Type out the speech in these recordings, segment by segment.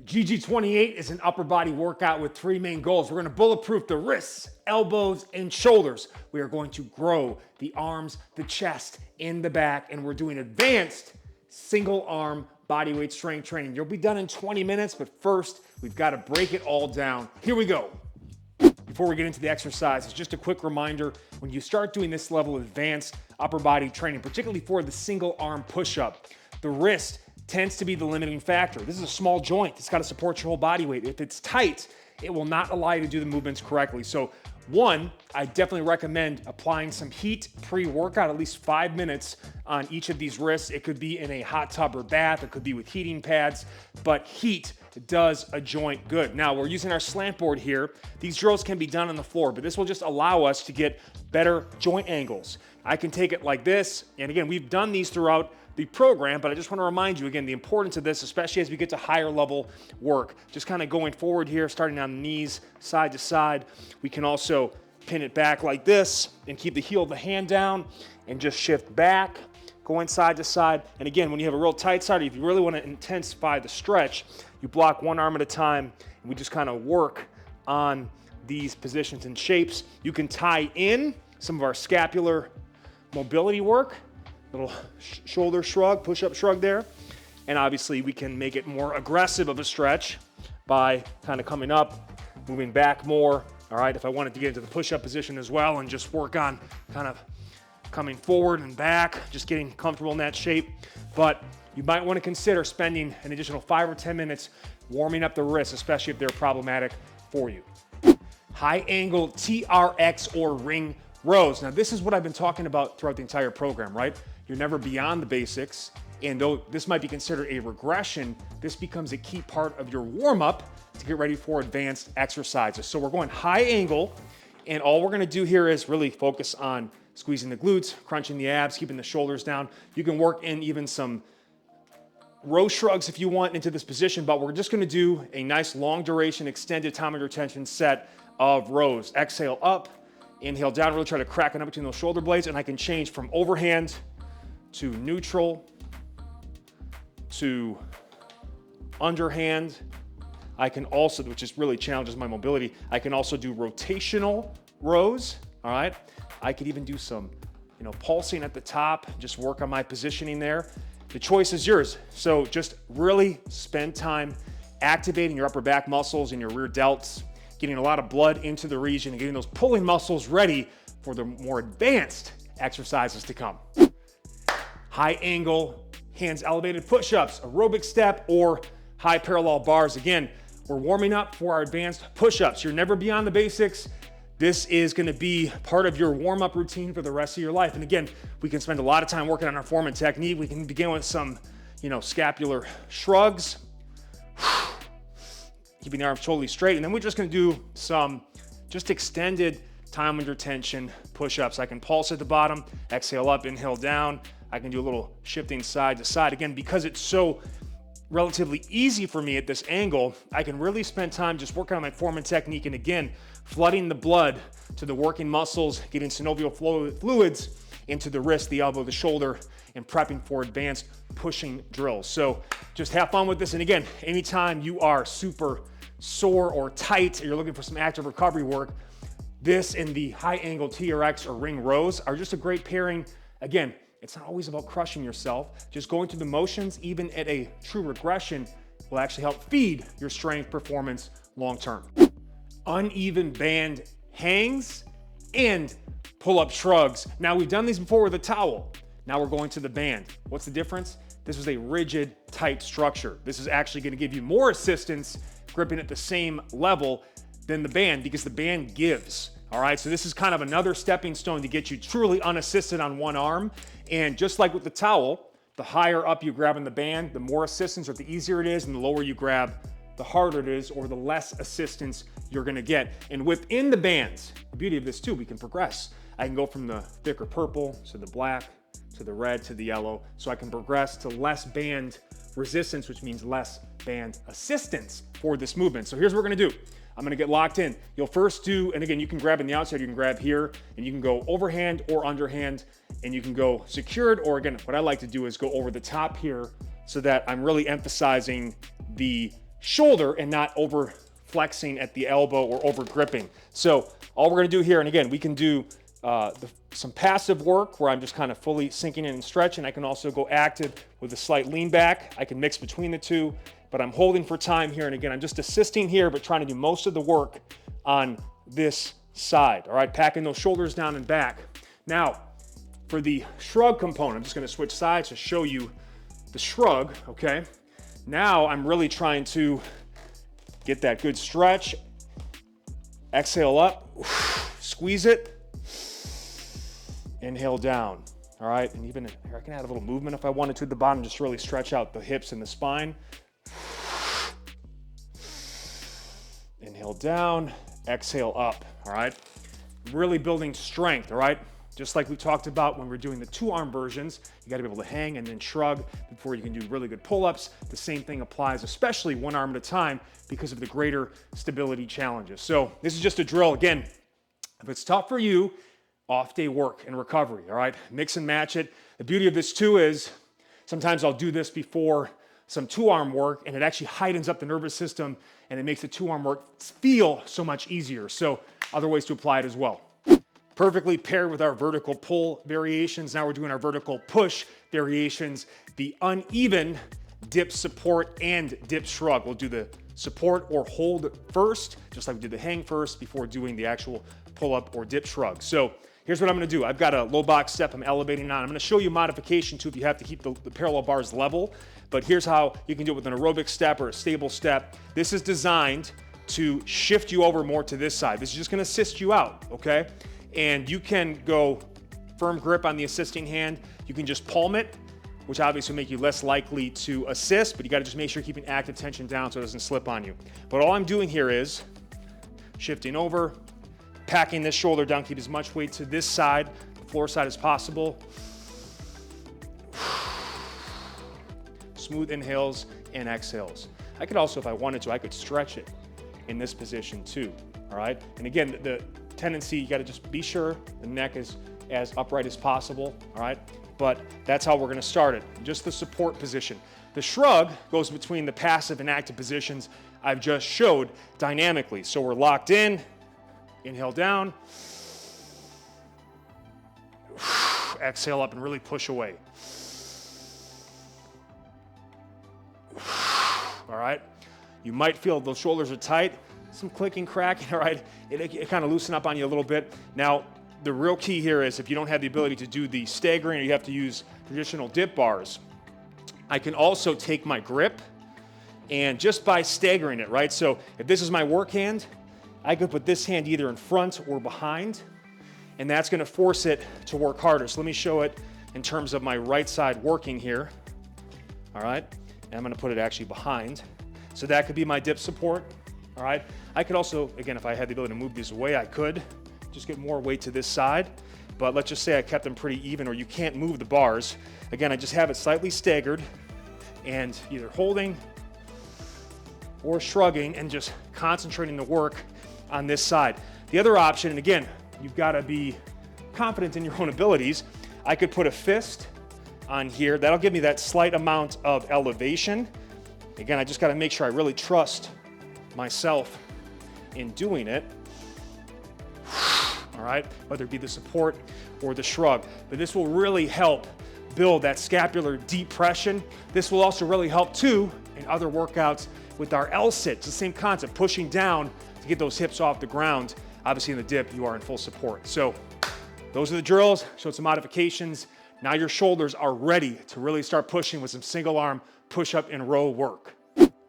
GG28 is an upper body workout with three main goals. We're going to bulletproof the wrists, elbows, and shoulders. We are going to grow the arms, the chest, and the back, and we're doing advanced single arm bodyweight strength training. You'll be done in 20 minutes, but first, we've got to break it all down. Here we go. Before we get into the exercises, just a quick reminder, when you start doing this level of advanced upper body training, particularly for the single arm push-up, the wrist tends to be the limiting factor. This is a small joint. It's got to support your whole body weight. If it's tight, it will not allow you to do the movements correctly. So one, I definitely recommend applying some heat pre-workout, at least 5 minutes on each of these wrists. It could be in a hot tub or bath. It could be with heating pads, but heat does a joint good. Now, we're using our slant board here. These drills can be done on the floor, but this will just allow us to get better joint angles. I can take it like this, and again, we've done these throughout the program, but I just want to remind you again the importance of this, especially as we get to higher level work. Just kind of going forward here, starting on the knees, side to side. We can also pin it back like this and keep the heel of the hand down and just shift back, going side to side. And again, when you have a real tight side, if you really want to intensify the stretch, you block one arm at a time, and we just kind of work on these positions and shapes. You can tie in some of our scapular mobility work, little shoulder shrug, push-up shrug there. And obviously we can make it more aggressive of a stretch by kind of coming up, moving back more. All right, if I wanted to get into the push-up position as well and just work on kind of coming forward and back, just getting comfortable in that shape. But you might want to consider spending an additional 5 or 10 minutes warming up the wrists, especially if they're problematic for you. High angle TRX or ring rows. Now, this is what I've been talking about throughout the entire program, right? You're never beyond the basics. And though this might be considered a regression, this becomes a key part of your warm-up to get ready for advanced exercises. So we're going high angle, and all we're gonna do here is really focus on squeezing the glutes, crunching the abs, keeping the shoulders down. You can work in even some row shrugs if you want into this position, but we're just gonna do a nice long duration, extended time under tension set of rows. Exhale up, inhale down, really try to crack it up between those shoulder blades, and I can change from overhand to neutral to underhand. I can also, which is really challenges my mobility, I can also do rotational rows, all right? I could even do some, pulsing at the top, just work on my positioning there. The choice is yours. So just really spend time activating your upper back muscles and your rear delts, getting a lot of blood into the region and getting those pulling muscles ready for the more advanced exercises to come. High angle, hands elevated push-ups, aerobic step, or high parallel bars. Again, we're warming up for our advanced push-ups. You're never beyond the basics. This is gonna be part of your warm-up routine for the rest of your life. And again, we can spend a lot of time working on our form and technique. We can begin with some, scapular shrugs, keeping the arms totally straight. And then we're just gonna do some just extended time under tension push-ups. I can pulse at the bottom, exhale up, inhale down. I can do a little shifting side to side. Again, because it's so relatively easy for me at this angle, I can really spend time just working on my form and technique, and again, flooding the blood to the working muscles, getting synovial fluids into the wrist, the elbow, the shoulder, and prepping for advanced pushing drills. So just have fun with this. And again, anytime you are super sore or tight, or you're looking for some active recovery work, this and the high angle TRX or ring rows are just a great pairing. Again, it's not always about crushing yourself. Just going through the motions, even at a true regression, will actually help feed your strength performance long-term. Uneven band hangs and pull-up shrugs. Now, we've done these before with a towel. Now we're going to the band. What's the difference? This was a rigid, tight structure. This is actually gonna give you more assistance gripping at the same level than the band, because the band gives. All right, so this is kind of another stepping stone to get you truly unassisted on one arm. And just like with the towel, the higher up you grab in the band, the more assistance, or the easier it is, and the lower you grab, the harder it is, or the less assistance you're gonna get. And within the bands, the beauty of this too, we can progress. I can go from the thicker purple to the black, to the red, to the yellow. So I can progress to less band resistance, which means less band assistance for this movement. So here's what we're gonna do. I'm gonna get locked in. You'll first do, and again, you can grab on the outside, you can grab here, and you can go overhand or underhand, and you can go secured, or again, what I like to do is go over the top here so that I'm really emphasizing the shoulder and not over flexing at the elbow or over gripping. So all we're gonna do here, and again, we can do some passive work where I'm just kind of fully sinking in and stretching. I can also go active with a slight lean back. I can mix between the two, but I'm holding for time here. And again, I'm just assisting here, but trying to do most of the work on this side. All right, packing those shoulders down and back. Now, for the shrug component, I'm just gonna switch sides to show you the shrug, okay? Now I'm really trying to get that good stretch. Exhale up, squeeze it. Inhale down, all right? And even here, I can add a little movement if I wanted to at the bottom, just really stretch out the hips and the spine. Inhale down, exhale up, all right? Really building strength, all right? Just like we talked about when we're doing the 2-arm versions, you gotta be able to hang and then shrug before you can do really good pull-ups. The same thing applies, especially 1 arm at a time, because of the greater stability challenges. So this is just a drill. Again, if it's tough for you, off-day work and recovery, all right? Mix and match it. The beauty of this too is sometimes I'll do this before some 2-arm work, and it actually heightens up the nervous system, and it makes the 2-arm work feel so much easier. So other ways to apply it as well. Perfectly paired with our vertical pull variations. Now we're doing our vertical push variations, the uneven dip support and dip shrug. We'll do the support or hold first, just like we did the hang first before doing the actual pull up or dip shrug. So here's what I'm gonna do. I've got a low box step I'm elevating on. I'm gonna show you modification too if you have to keep the parallel bars level, but here's how you can do it with an aerobic step or a stable step. This is designed to shift you over more to this side. This is just gonna assist you out, okay? And you can go firm grip on the assisting hand. You can just palm it, which obviously will make you less likely to assist, but you gotta just make sure you're keeping active tension down so it doesn't slip on you. But all I'm doing here is shifting over, packing this shoulder down, keep as much weight to this side, the floor side as possible. Smooth inhales and exhales. I could also, if I wanted to, I could stretch it in this position too, all right? And again, the tendency, you gotta just be sure the neck is as upright as possible, all right? But that's how we're gonna start it, just the support position. The shrug goes between the passive and active positions I've just showed dynamically. So we're locked in, inhale down, exhale up and really push away. All right, you might feel those shoulders are tight, some clicking, cracking, all right? It kind of loosen up on you a little bit. Now, the real key here is if you don't have the ability to do the staggering or you have to use traditional dip bars, I can also take my grip and just by staggering it, right? So if this is my work hand, I could put this hand either in front or behind, and that's gonna force it to work harder. So let me show it in terms of my right side working here, all right? And I'm gonna put it actually behind. So that could be my dip support, all right? I could also, again, if I had the ability to move these away, I could just get more weight to this side. But let's just say I kept them pretty even, or you can't move the bars. Again, I just have it slightly staggered and either holding or shrugging and just concentrating the work on this side. The other option, and again, you've gotta be confident in your own abilities. I could put a fist on here. That'll give me that slight amount of elevation. Again, I just gotta make sure I really trust myself in doing it. All right, whether it be the support or the shrug. But this will really help build that scapular depression. This will also really help too in other workouts with our L-sit. It's the same concept, pushing down to get those hips off the ground. Obviously in the dip, you are in full support. So those are the drills, showed some modifications. Now your shoulders are ready to really start pushing with some single arm push-up and row work.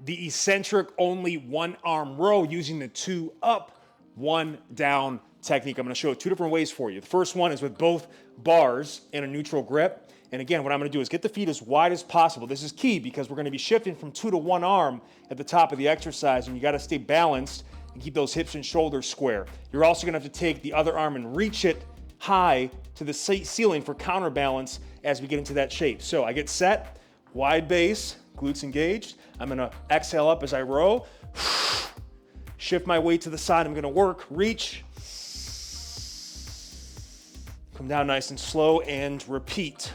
The eccentric only 1-arm row using the 2 up, 1 down technique. I'm gonna show 2 different ways for you. The first one is with both bars in a neutral grip. And again, what I'm gonna do is get the feet as wide as possible. This is key because we're gonna be shifting from 2 to 1 arm at the top of the exercise, and you gotta stay balanced and keep those hips and shoulders square. You're also gonna have to take the other arm and reach it high to the ceiling for counterbalance as we get into that shape. So I get set, wide base, glutes engaged. I'm gonna exhale up as I row, shift my weight to the side. I'm gonna work, reach, come down nice and slow and repeat.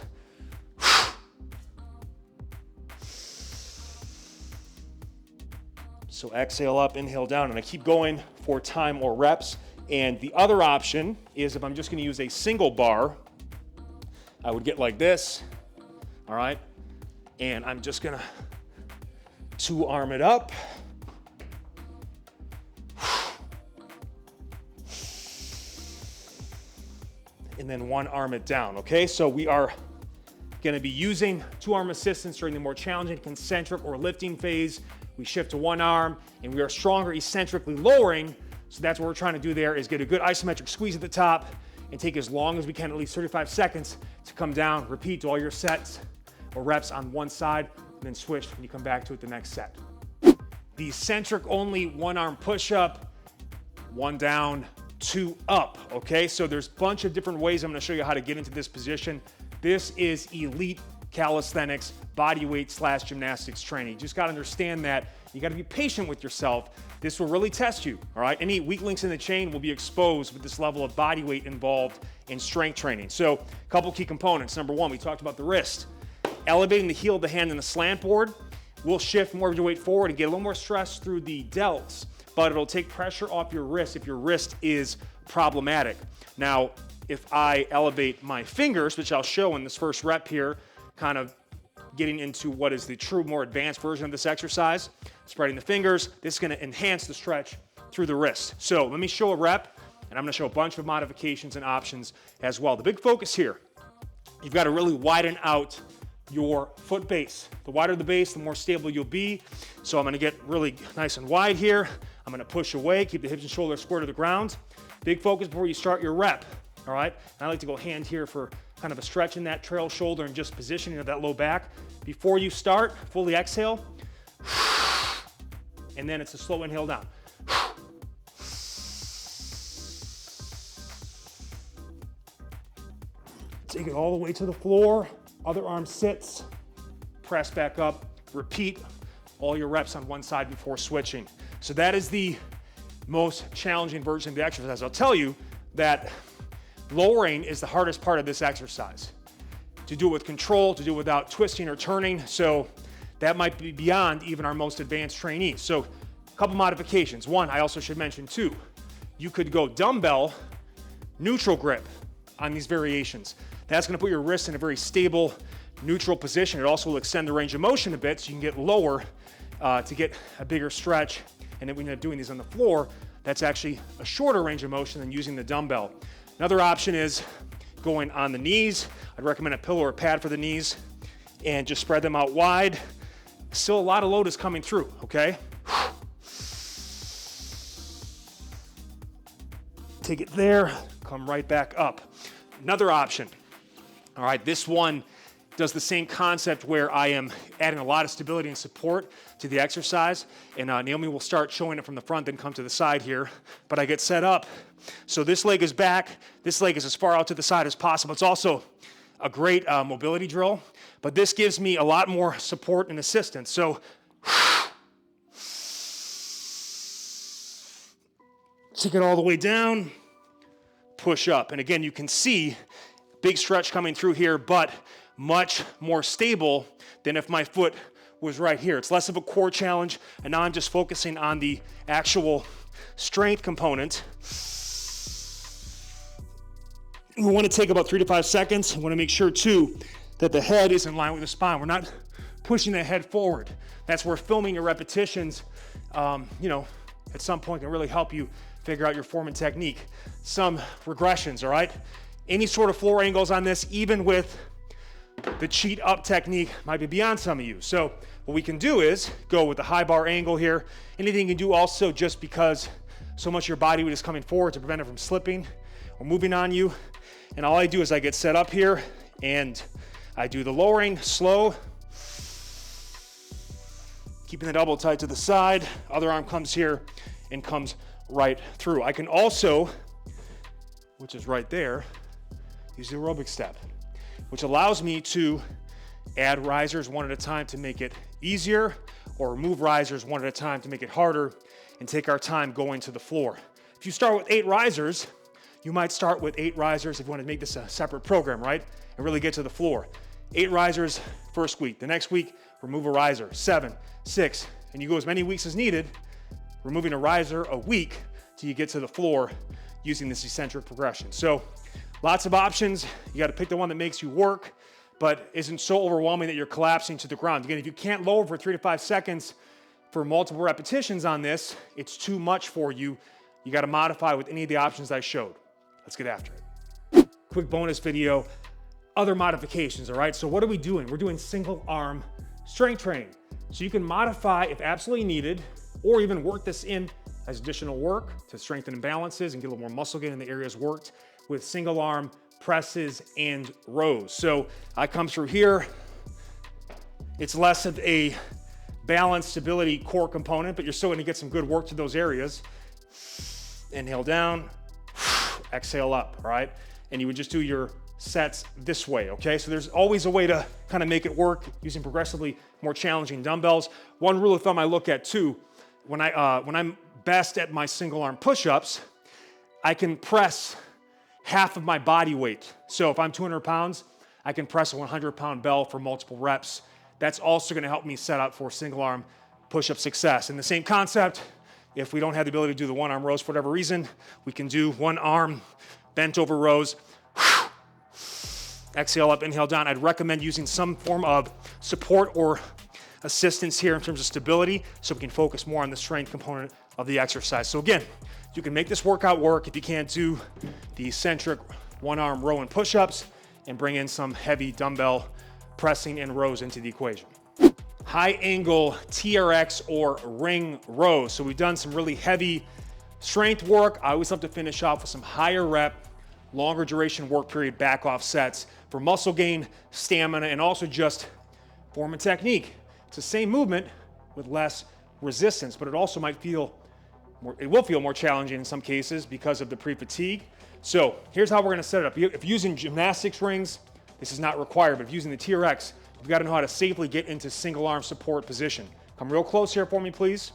So exhale up, inhale down, and I keep going for time or reps. And the other option is if I'm just gonna use a single bar, I would get like this, all right? And I'm just gonna two arm it up. And then one arm it down, okay? So we are gonna be using two arm assistance during the more challenging concentric or lifting phase. We shift to one arm and we are stronger eccentrically lowering. So that's what we're trying to do there, is get a good isometric squeeze at the top and take as long as we can, at least 35 seconds to come down. Repeat all your sets or reps on one side and then switch when you come back to it the next set. The eccentric only one arm push up, one down, two up, okay? So there's a bunch of different ways I'm gonna show you how to get into this position. This is elite calisthenics, body weight / gymnastics training. You just gotta understand that. You gotta be patient with yourself. This will really test you, all right? Any weak links in the chain will be exposed with this level of body weight involved in strength training. So a couple key components. Number one, we talked about the wrist. Elevating the heel of the hand in the slant board will shift more of your weight forward and get a little more stress through the delts, but it'll take pressure off your wrist if your wrist is problematic. Now, if I elevate my fingers, which I'll show in this first rep here, kind of getting into what is the true, more advanced version of this exercise, spreading the fingers, this is gonna enhance the stretch through the wrist. So let me show a rep, and I'm gonna show a bunch of modifications and options as well. The big focus here, you've gotta really widen out your foot base. The wider the base, the more stable you'll be. So I'm gonna get really nice and wide here. I'm gonna push away, keep the hips and shoulders square to the ground. Big focus before you start your rep, all right? And I like to go hand here for kind of a stretch in that trail shoulder and just positioning of that low back. Before you start, fully exhale. And then it's a slow inhale down. Take it all the way to the floor. Other arm sits, press back up, repeat all your reps on one side before switching. So that is the most challenging version of the exercise. I'll tell you that lowering is the hardest part of this exercise. To do it with control, to do it without twisting or turning. So that might be beyond even our most advanced trainees. So a couple modifications. One, I also should mention too, you could go dumbbell, neutral grip on these variations. That's gonna put your wrist in a very stable, neutral position. It also will extend the range of motion a bit so you can get lower to get a bigger stretch. And then when you're doing these on the floor, that's actually a shorter range of motion than using the dumbbell. Another option is going on the knees. I'd recommend a pillow or a pad for the knees and just spread them out wide. Still a lot of load is coming through, okay? Take it there, come right back up. Another option, all right, this one does the same concept where I am adding a lot of stability and support to the exercise, and Naomi will start showing it from the front, then come to the side here, but I get set up. So this leg is back, this leg is as far out to the side as possible. It's also a great mobility drill, but this gives me a lot more support and assistance. So take it all the way down, push up. And again, you can see big stretch coming through here, but much more stable than if my foot was right here. It's less of a core challenge, and now I'm just focusing on the actual strength component. We want to take about 3 to 5 seconds. We want to make sure too that the head is in line with the spine. We're not pushing the head forward. That's where filming your repetitions, at some point can really help you figure out your form and technique. Some regressions, all right? Any sort of floor angles on this, even with the cheat up technique, might be beyond some of you. So what we can do is go with the high bar angle here. Anything you can do also just because so much of your body weight is coming forward to prevent it from slipping or moving on you. And all I do is I get set up here and I do the lowering, slow, keeping the elbow tight to the side. Other arm comes here and comes right through. I can also, which is right there, use the aerobic step, which allows me to add risers one at a time to make it easier, or remove risers one at a time to make it harder, and take our time going to the floor. If you start with 8 risers, you might start with 8 risers if you want to make this a separate program, right? And really get to the floor. 8 risers first week. The next week, remove a riser. 7, 6, and you go as many weeks as needed, removing a riser a week till you get to the floor using this eccentric progression. So lots of options. You got to pick the one that makes you work, but isn't so overwhelming that you're collapsing to the ground. Again, if you can't lower for 3 to 5 seconds for multiple repetitions on this, it's too much for you. You got to modify with any of the options I showed. Let's get after it. Quick bonus video, other modifications, all right? So what are we doing? We're doing single arm strength training. So you can modify if absolutely needed, or even work this in as additional work to strengthen imbalances and get a little more muscle gain in the areas worked with single arm presses and rows. So I come through here. It's less of a balance, stability, core component, but you're still gonna get some good work to those areas. Inhale down, exhale up, all right? And you would just do your sets this way, okay? So there's always a way to kind of make it work using progressively more challenging dumbbells. One rule of thumb I look at too, when I'm best at my single arm push-ups, I can press half of my body weight. So if I'm 200 pounds, I can press a 100-pound bell for multiple reps. That's also gonna help me set up for single arm push-up success. And the same concept, if we don't have the ability to do the one arm rows for whatever reason, we can do one arm bent over rows. Exhale up, inhale down. I'd recommend using some form of support or assistance here in terms of stability so we can focus more on the strength component of the exercise. So again, you can make this workout work if you can't do the eccentric one arm row and push-ups, and bring in some heavy dumbbell pressing and rows into the equation. High angle TRX or ring rows. So we've done some really heavy strength work. I always love to finish off with some higher rep, longer duration work period back off sets for muscle gain, stamina, and also just form and technique. It's the same movement with less resistance, but it also might feel more, it will feel more challenging in some cases because of the pre-fatigue. So here's how we're gonna set it up. If you're using gymnastics rings, this is not required, but if using the TRX, you've got to know how to safely get into single arm support position. Come real close here for me, please.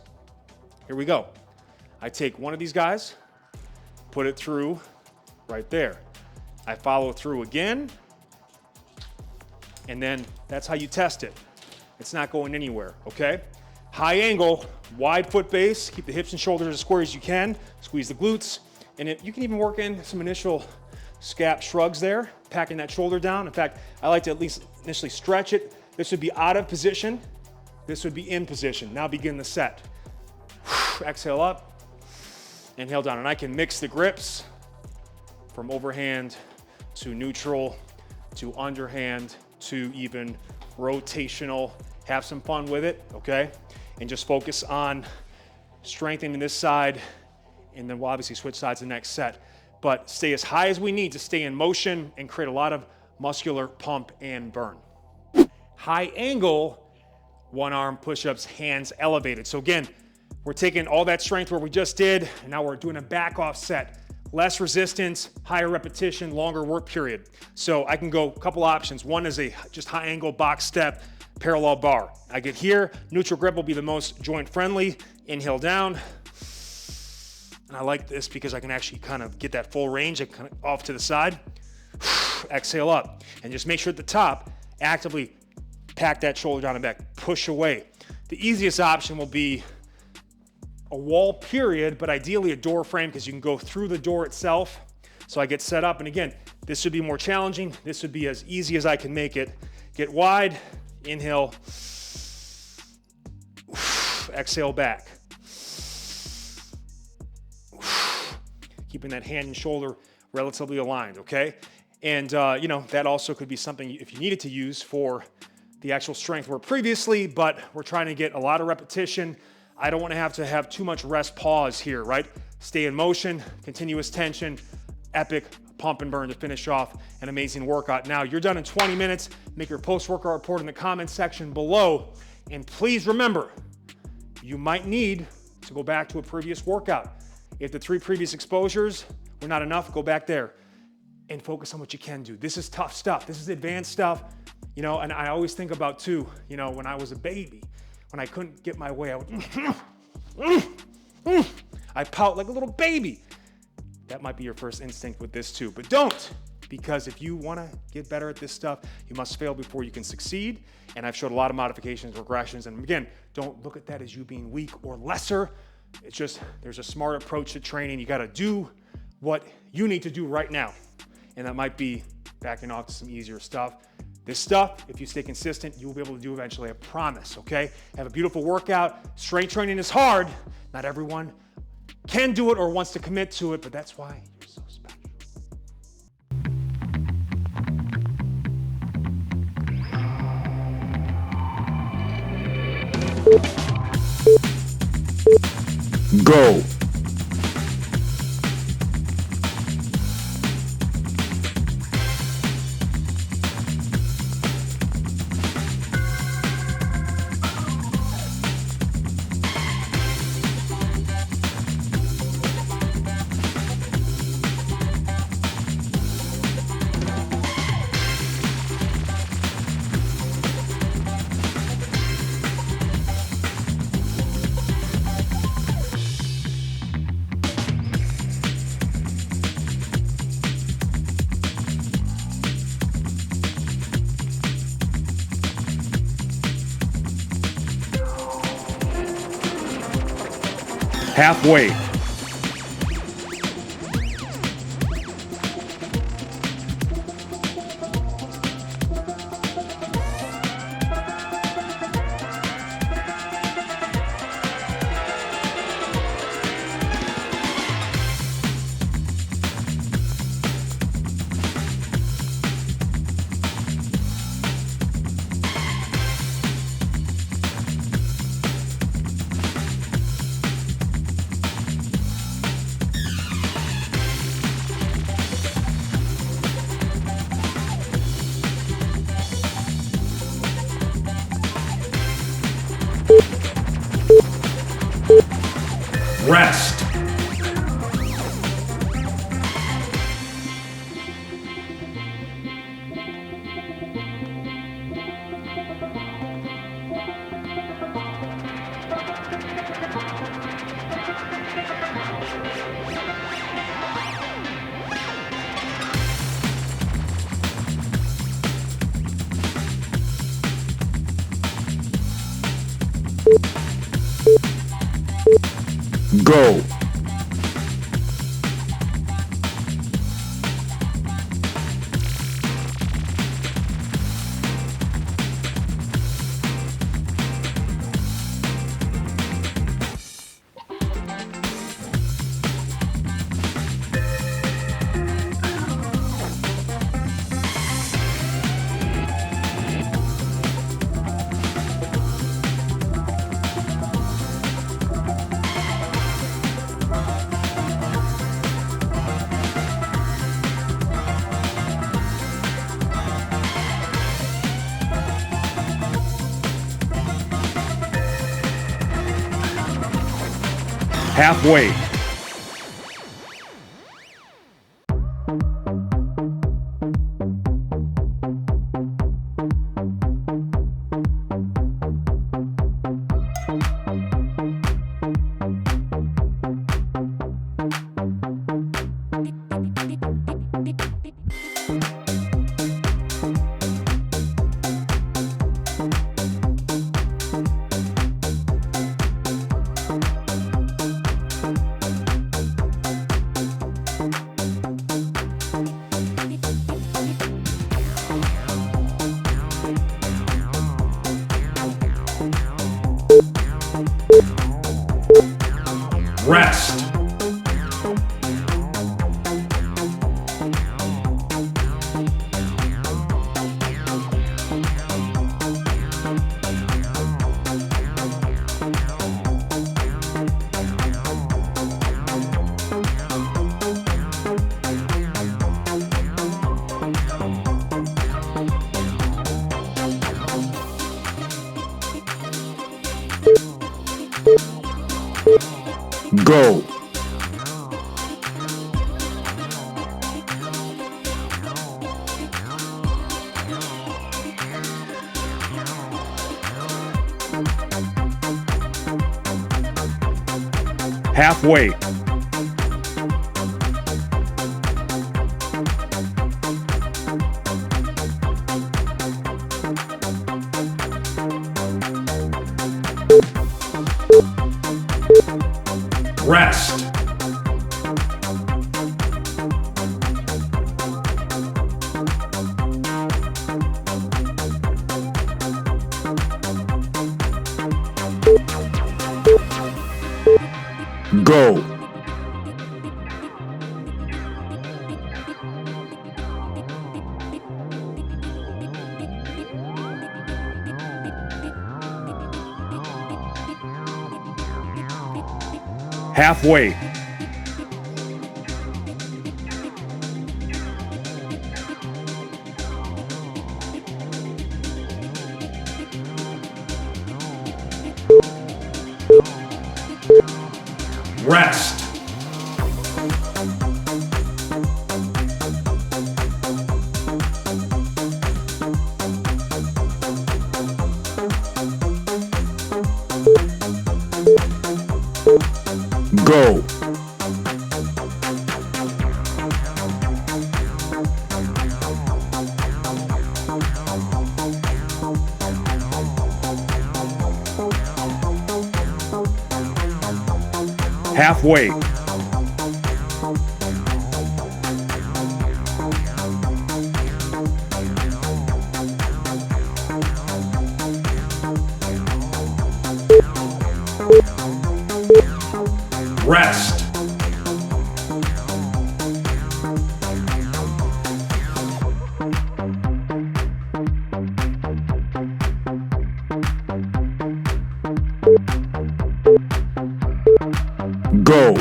Here we go. I take one of these guys, put it through right there. I follow through again, and then that's how you test it. It's not going anywhere, okay? High angle, wide foot base, keep the hips and shoulders as square as you can, squeeze the glutes, and you can even work in some initial scap shrugs there, packing that shoulder down. In fact, I like to at least initially stretch it. This would be out of position. This would be in position. Now begin the set. Exhale up, inhale down. And I can mix the grips from overhand to neutral to underhand to even rotational. Have some fun with it, okay? And just focus on strengthening this side, and then we'll obviously switch sides the next set. But stay as high as we need to stay in motion and create a lot of muscular pump and burn. High angle, one arm push-ups, hands elevated. So again, we're taking all that strength where we just did, and now we're doing a back off set. Less resistance, higher repetition, longer work period. So I can go a couple options. One is a just high angle box step, parallel bar. I get here, neutral grip will be the most joint friendly. Inhale down. And I like this because I can actually kind of get that full range and kind of off to the side. Exhale up. And just make sure at the top, actively pack that shoulder down and back. Push away. The easiest option will be a wall period, but ideally a door frame because you can go through the door itself. So I get set up. And again, this would be more challenging. This would be as easy as I can make it. Get wide, inhale, exhale back. Keeping that hand and shoulder relatively aligned, okay? And that also could be something if you needed to use for the actual strength work previously, but we're trying to get a lot of repetition. I don't want to have too much rest pause here, right? Stay in motion, continuous tension, epic pump and burn to finish off an amazing workout. Now you're done in 20 minutes. Make your post-workout report in the comment section below. And please remember, you might need to go back to a previous workout. If the 3 previous exposures were not enough, go back there and focus on what you can do. This is tough stuff. This is advanced stuff, and I always think about too, when I was a baby, when I couldn't get my way, I would, I pout like a little baby. That might be your first instinct with this too, but don't because if you want to get better at this stuff, you must fail before you can succeed. And I've showed a lot of modifications, regressions, and again, don't look at that as you being weak or lesser. It's just, there's a smart approach to training. You got to do what you need to do right now. And that might be backing off to some easier stuff. This stuff, if you stay consistent, you'll be able to do eventually, I promise, okay? Have a beautiful workout. Strength training is hard. Not everyone can do it or wants to commit to it, but that's why you're so special. Go. Halfway. Rest. Go. Halfway. Rest. Go. Halfway. Rest. Go. Halfway. Rest. Go. Halfway. Rest. Go.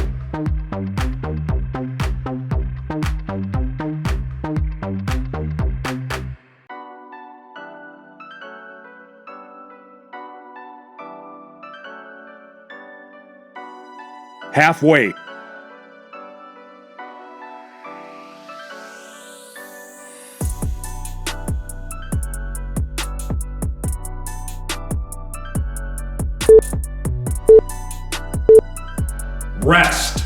Halfway. Rest.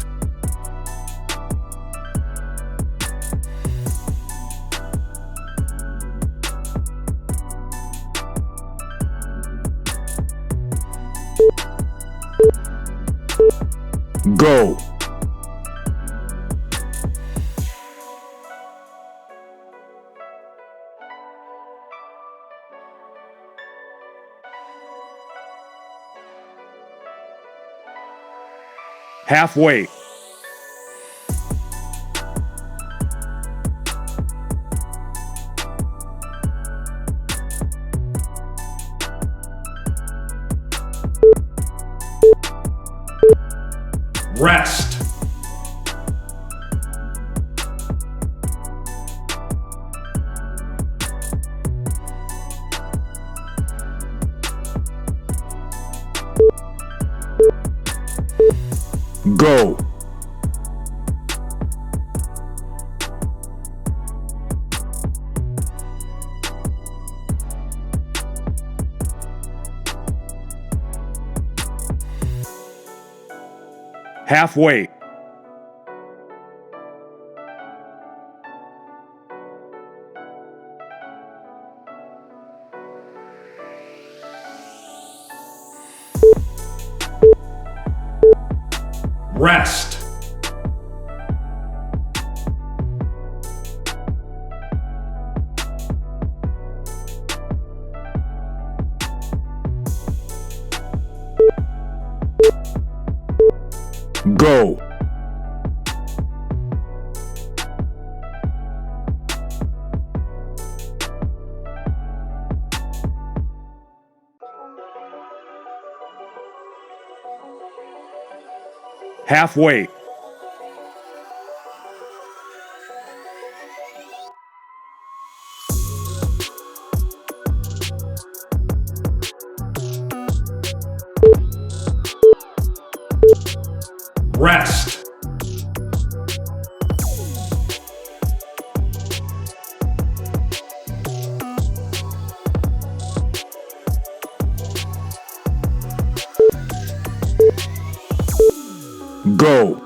Go. Halfway. Rest. Go. Halfway. Rest. Go. Halfway. Rest. Go.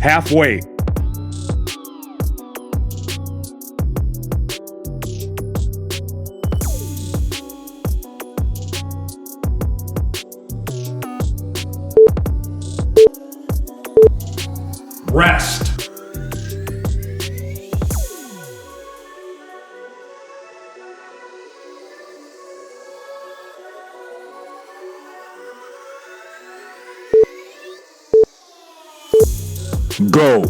Halfway. Rest. Go.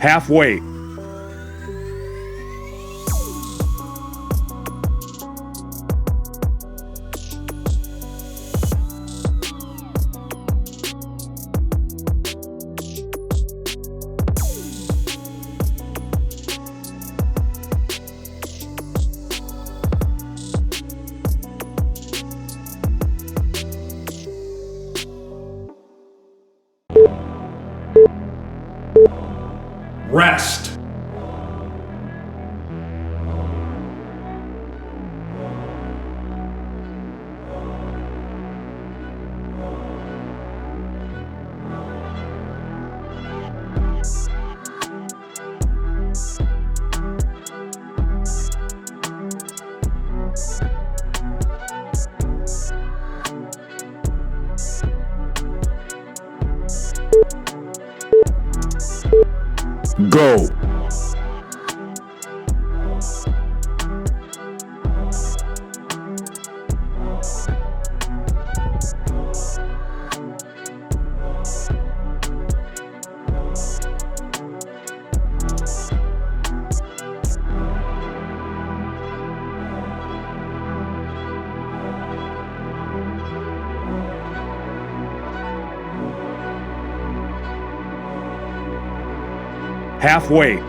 Halfway. Rest. Go. Halfway.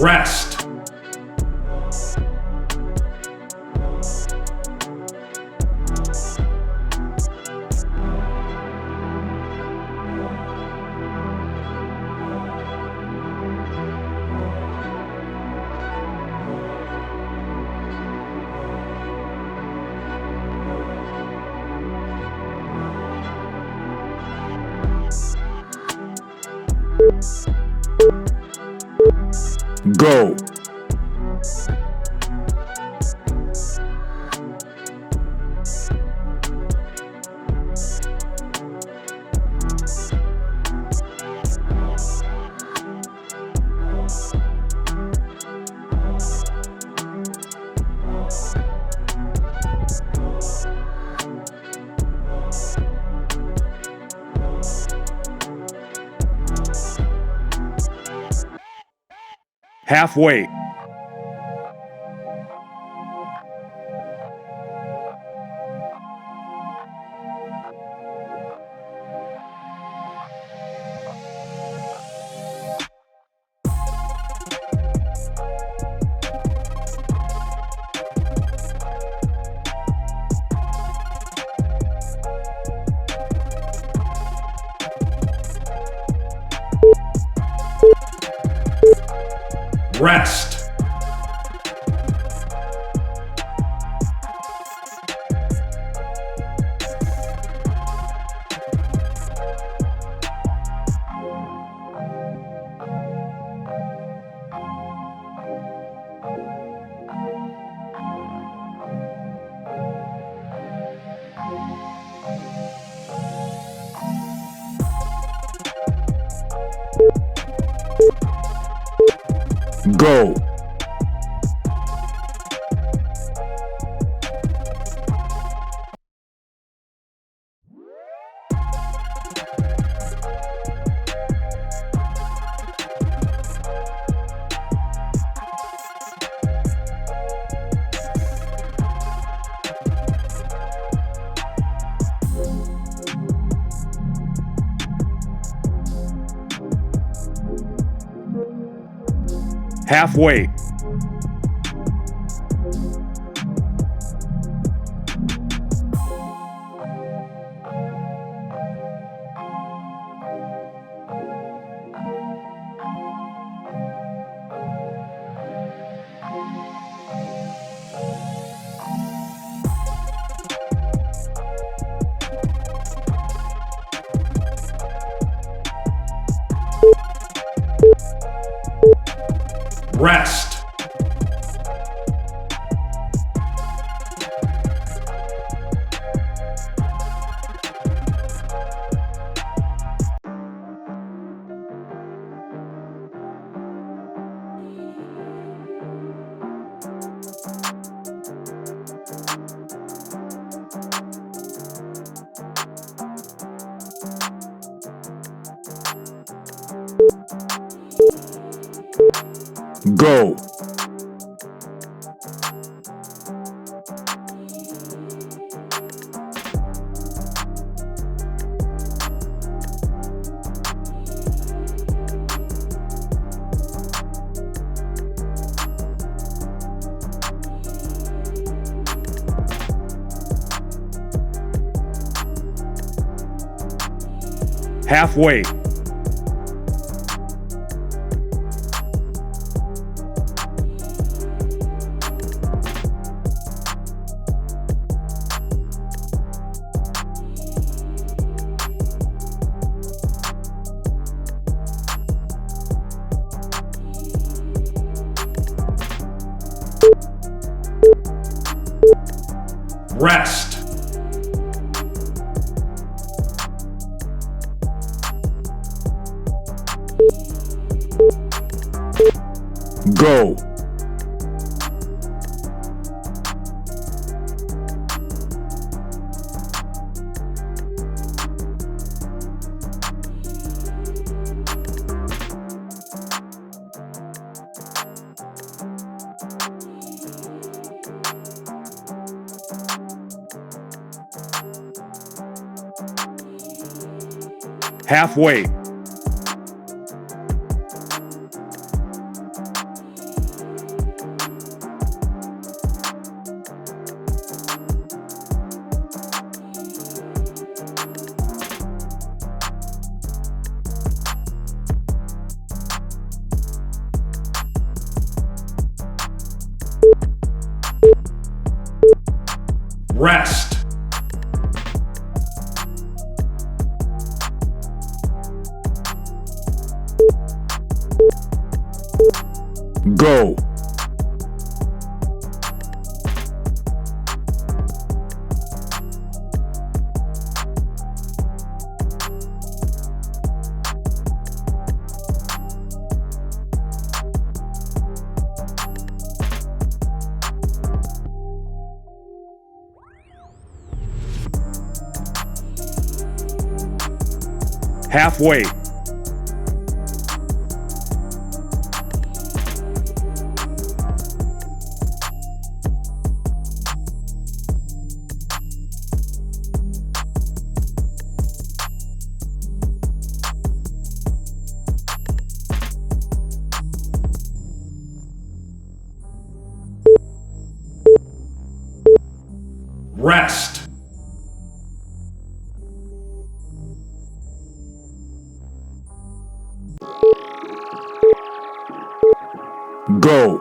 Rest. Go. Halfway. Rest. Go. Halfway. Rest. Go. Halfway. Rest. Go. Halfway. Rest. Go. Halfway. Rest. Go.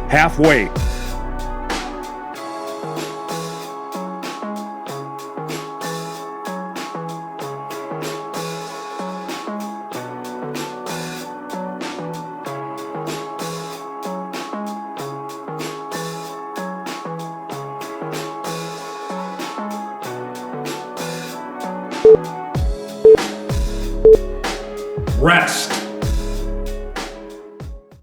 Halfway. Rest.